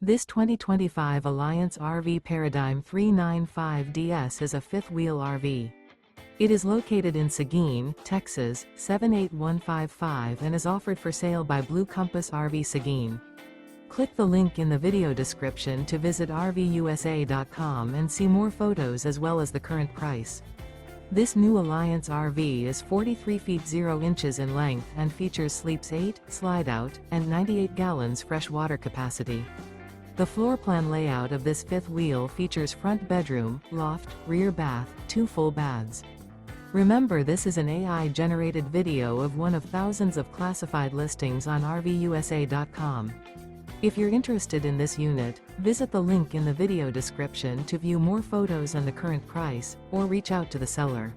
This 2025 Alliance RV Paradigm 395DS is a fifth-wheel RV. It is located in Seguin, Texas, 78155 and is offered for sale by Blue Compass RV Seguin. Click the link in the video description to visit RVUSA.com and see more photos as well as the current price. This new Alliance RV is 43 feet 0 inches in length and features sleeps 8, slide-out, and 98 gallons fresh water capacity. The floor plan layout of this fifth wheel features front bedroom, loft, rear bath, 2 full baths. Remember, this is an AI-generated video of one of thousands of classified listings on RVUSA.com. If you're interested in this unit, visit the link in the video description to view more photos and the current price, or reach out to the seller.